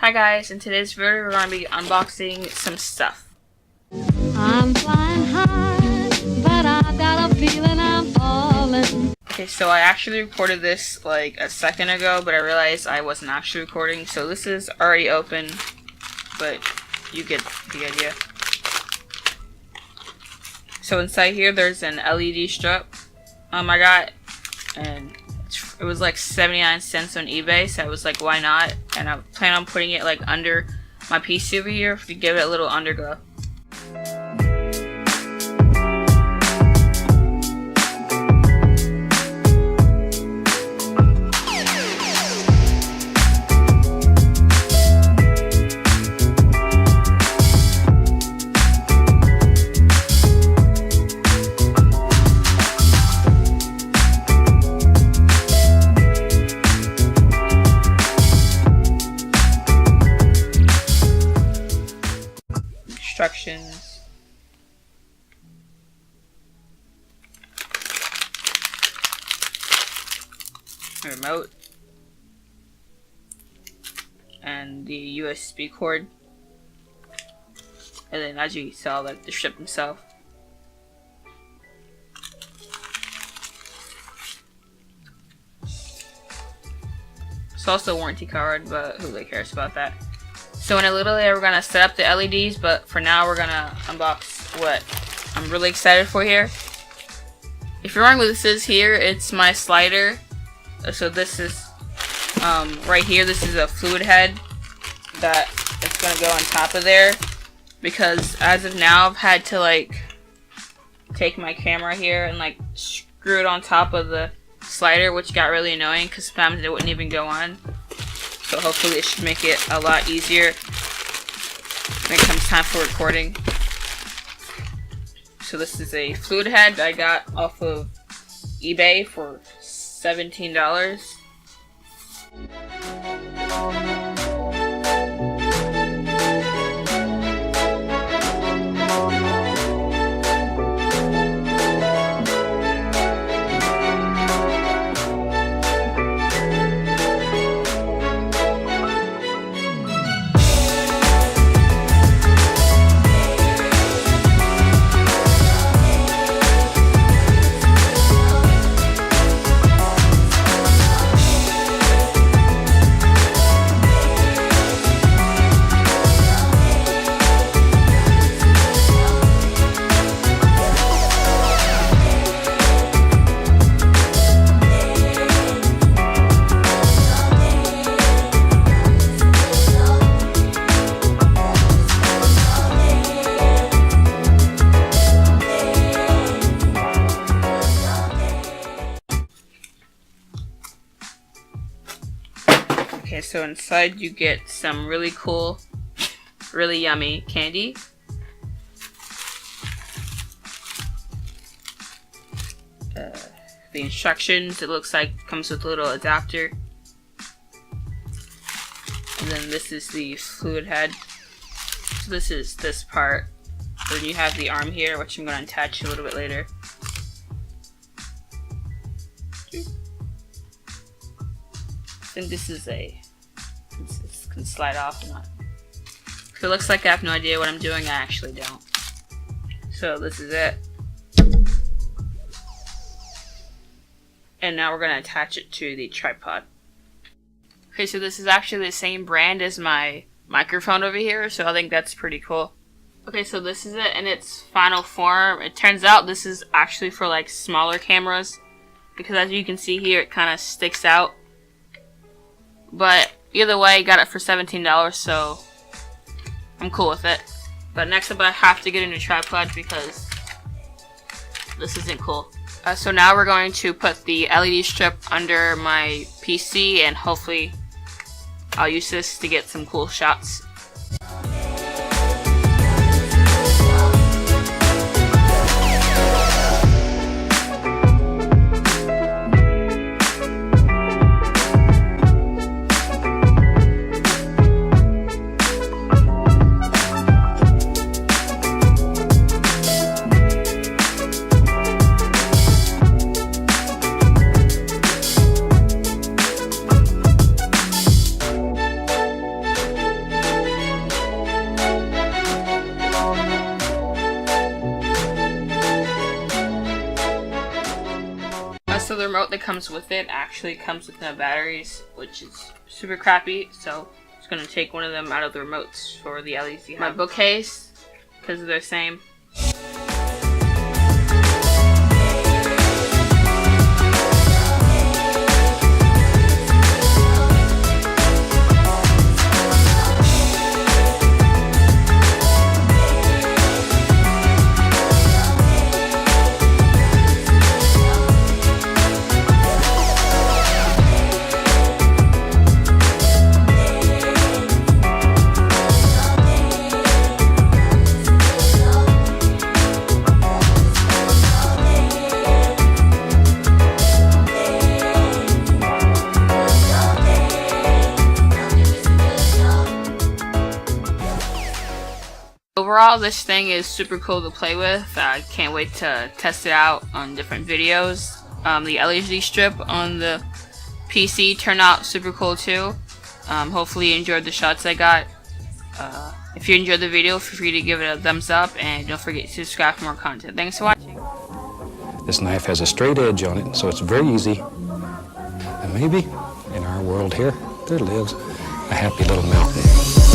Hi guys, in today's video we're going to be unboxing some stuff. I'm flying high, but I got a feeling I'm falling. Okay, so I actually recorded this like a second ago, but I realized I wasn't actually recording, so this is already open, but you get the idea. So inside here there's an LED strip I got, and it was like 79 cents on eBay, so I was like, why not? And I plan on putting it like under my PC over here to give it a little underglow. Instructions. Remote. And the USB cord. And then as you saw, like the strip himself. It's also a warranty card, but who really cares about that? So in a little bit we're gonna set up the LEDs, but for now we're gonna unbox what I'm really excited for here. If you're wondering what this is here, it's my slider. So this is right here, this is a fluid head that it's gonna go on top of there, because as of now I've had to like take my camera here and like screw it on top of the slider, which got really annoying because sometimes it wouldn't even go on. So hopefully it should make it a lot easier when it comes time for recording. So this is a fluid head I got off of eBay for $17. Okay, so inside you get some really cool, really yummy candy. The instructions, it looks like comes with a little adapter. And then this is the fluid head. So this is this part. Then you have the arm here, which I'm going to attach a little bit later. And this is this can slide off or not. If it looks like I have no idea what I'm doing, I actually don't. So this is it. And now we're going to attach it to the tripod. Okay, so this is actually the same brand as my microphone over here, so I think that's pretty cool. Okay, so this is it in its final form. It turns out this is actually for like smaller cameras, because as you can see here, it kind of sticks out. But either way, I got it for $17, so I'm cool with it. But next up I have to get a new tripod because this isn't cool. So now we're going to put the LED strip under my PC, and hopefully I'll use this to get some cool shots. remote that comes with it actually comes with no batteries, which is super crappy, so I'm just going to take one of them out of the remotes for the LEDs. My bookcase, because they're the same. Overall, this thing is super cool to play with. I can't wait to test it out on different videos. The LED strip on the PC turned out super cool too. Hopefully you enjoyed the shots I got. If you enjoyed the video, feel free to give it a thumbs up and don't forget to subscribe for more content. Thanks for watching. This knife has a straight edge on it, so it's very easy. And maybe in our world here, there lives a happy little mountain.